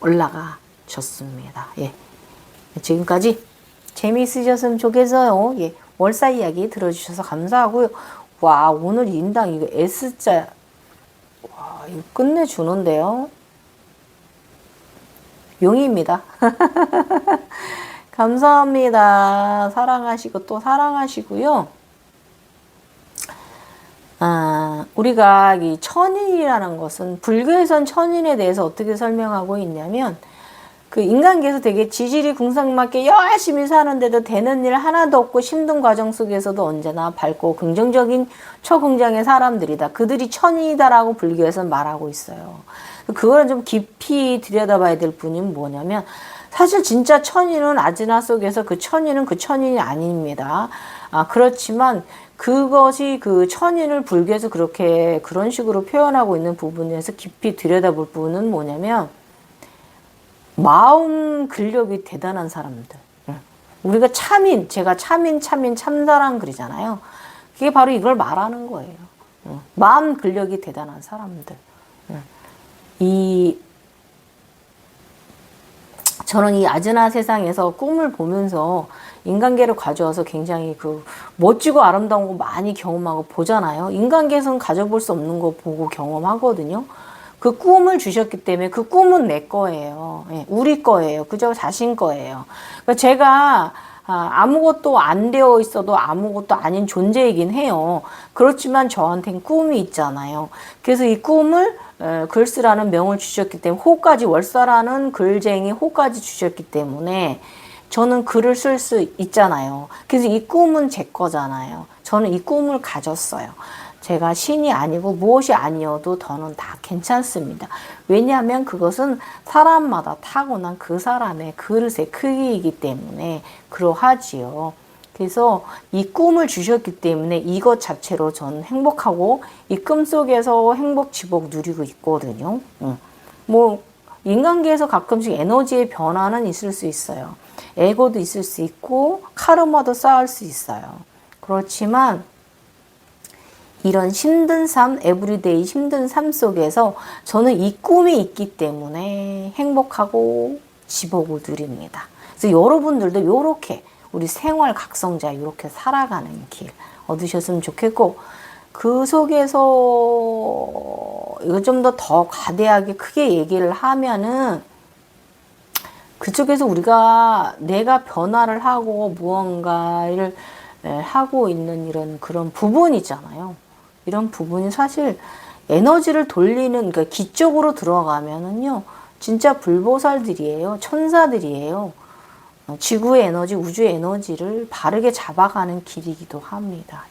올라가셨습니다. 지금까지 재미있으셨으면 좋겠어요. 월사 이야기 들어주셔서 감사하고요. 와, 오늘 인당 이거 S자, 와, 이거 끝내주는데요. 용입니다. 감사합니다. 사랑하시고 또 사랑하시고요. 우리가 이 천인이라는 것은, 불교에선 천인에 대해서 어떻게 설명하고 있냐면, 그 인간계에서 되게 지질이 궁상맞게 열심히 사는데도 되는 일 하나도 없고 힘든 과정 속에서도 언제나 밝고 긍정적인 초긍정의 사람들이다. 그들이 천인이다라고 불교에서는 말하고 있어요. 그거를 좀 깊이 들여다봐야 될 분이 뭐냐면, 사실 진짜 천인은 아즈나 속에서 그 천인이 아닙니다. 그렇지만 그것이 그 천인을 불교에서 그런 식으로 표현하고 있는 부분에서 깊이 들여다볼 부분은 뭐냐면, 마음 근력이 대단한 사람들. 우리가 제가 참사랑 그러잖아요. 그게 바로 이걸 말하는 거예요. 마음 근력이 대단한 사람들. 저는 이 아즈나 세상에서 꿈을 보면서 인간계를 가져와서 굉장히 멋지고 아름다운 거 많이 경험하고 보잖아요. 인간계에서는 가져볼 수 없는 거 보고 경험하거든요. 그 꿈을 주셨기 때문에 그 꿈은 내 거예요. 우리 거예요. 그저 자신 거예요. 그러니까 제가 아무것도 안 되어 있어도 아무것도 아닌 존재이긴 해요. 그렇지만 저한테는 꿈이 있잖아요. 그래서 이 꿈을 글쓰라는 명을 주셨기 때문에, 호까지, 월사라는 글쟁이 호까지 주셨기 때문에 저는 글을 쓸 수 있잖아요. 그래서 이 꿈은 제 거잖아요. 저는 이 꿈을 가졌어요. 제가 신이 아니고 무엇이 아니어도 저는 다 괜찮습니다. 왜냐하면 그것은 사람마다 타고난 그 사람의 그릇의 크기이기 때문에 그러하지요. 그래서 이 꿈을 주셨기 때문에 이것 자체로 저는 행복하고 이 꿈 속에서 행복 지복 누리고 있거든요. 뭐 인간계에서 가끔씩 에너지의 변화는 있을 수 있어요. 에고도 있을 수 있고 카르마도 쌓을 수 있어요. 그렇지만 이런 힘든 삶, 에브리데이 힘든 삶 속에서 저는 이 꿈이 있기 때문에 행복하고 지복을 누립니다. 그래서 여러분들도 이렇게 우리 생활 각성자 이렇게 살아가는 길 얻으셨으면 좋겠고, 그 속에서 이거 좀 더 과대하게 크게 얘기를 하면은, 그쪽에서 내가 변화를 하고 무언가를 하고 있는 이런 그런 부분이 있잖아요. 이런 부분이 사실 에너지를 돌리는, 그러니까 기적으로 들어가면은요, 진짜 불보살들이에요. 천사들이에요. 지구의 에너지, 우주의 에너지를 바르게 잡아가는 길이기도 합니다.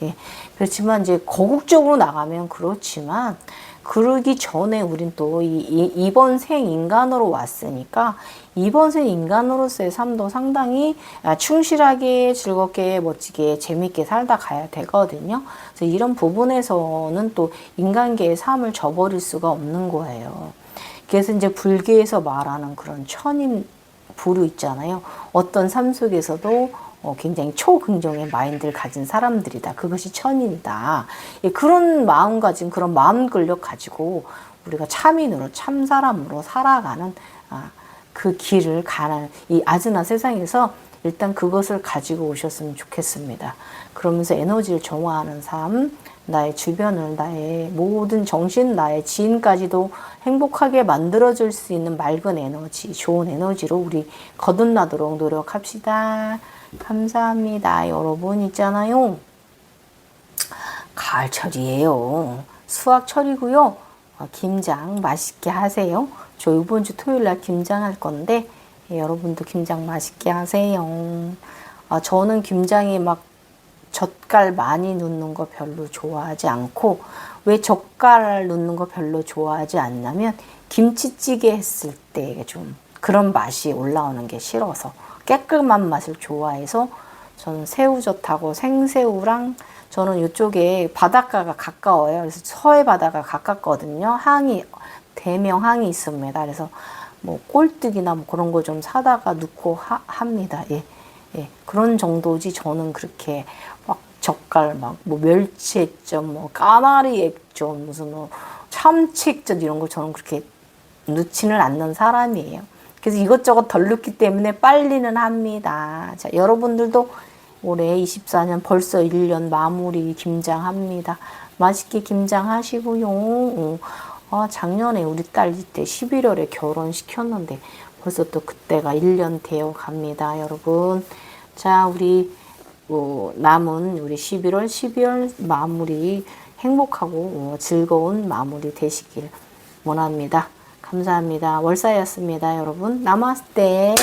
그렇지만 이제 거국적으로 나가면 그렇지만, 그러기 전에 우린 또 이번 생 인간으로 왔으니까 이번 생 인간으로서의 삶도 상당히 충실하게 즐겁게 멋지게 재밌게 살다 가야 되거든요. 그래서 이런 부분에서는 또 인간계의 삶을 저버릴 수가 없는 거예요. 그래서 이제 불교에서 말하는 그런 천인 부류 있잖아요. 어떤 삶 속에서도 굉장히 초긍정의 마인드를 가진 사람들이다. 그것이 천인이다. 그런 마음가짐, 그런 마음 근력 가지고 우리가 참인으로, 참사람으로 살아가는 그 길을 가는 이 아즈나 세상에서 일단 그것을 가지고 오셨으면 좋겠습니다. 그러면서 에너지를 정화하는 삶, 나의 주변을, 나의 모든 정신, 나의 지인까지도 행복하게 만들어줄 수 있는 맑은 에너지, 좋은 에너지로 우리 거듭나도록 노력합시다. 감사합니다. 여러분 있잖아요. 가을철이에요. 수확철이고요. 김장 맛있게 하세요. 저 이번 주 토요일 날 김장 할 건데 여러분도 김장 맛있게 하세요. 저는 김장에 막 젓갈 많이 넣는 거 별로 좋아하지 않고, 왜 젓갈 넣는 거 별로 좋아하지 않냐면 김치찌개 했을 때 좀 그런 맛이 올라오는 게 싫어서, 깨끗한 맛을 좋아해서 저는 새우젓하고 생새우랑, 저는 이쪽에 바닷가가 가까워요. 그래서 서해 바다가 가깝거든요. 항이, 대명항이 있습니다. 그래서 뭐 꼴뚜기나 뭐 그런 거 좀 사다가 넣고 합니다. 예. 예, 그런 정도지. 저는 그렇게 막 젓갈 막 뭐 멸치 액젓, 뭐 까마리 액젓, 무슨 뭐 참치 액젓 이런 거 저는 그렇게 넣지는 않는 사람이에요. 그래서 이것저것 덜 넣기 때문에 빨리는 합니다. 자, 여러분들도 올해 24년 벌써 1년 마무리 김장합니다. 맛있게 김장하시고요. 작년에 우리 딸 때 11월에 결혼시켰는데 벌써 또 그때가 1년 되어 갑니다, 여러분. 자, 우리 남은 우리 11월, 12월 마무리 행복하고 즐거운 마무리 되시길 원합니다. 감사합니다. 월사였습니다, 여러분. 나마스테.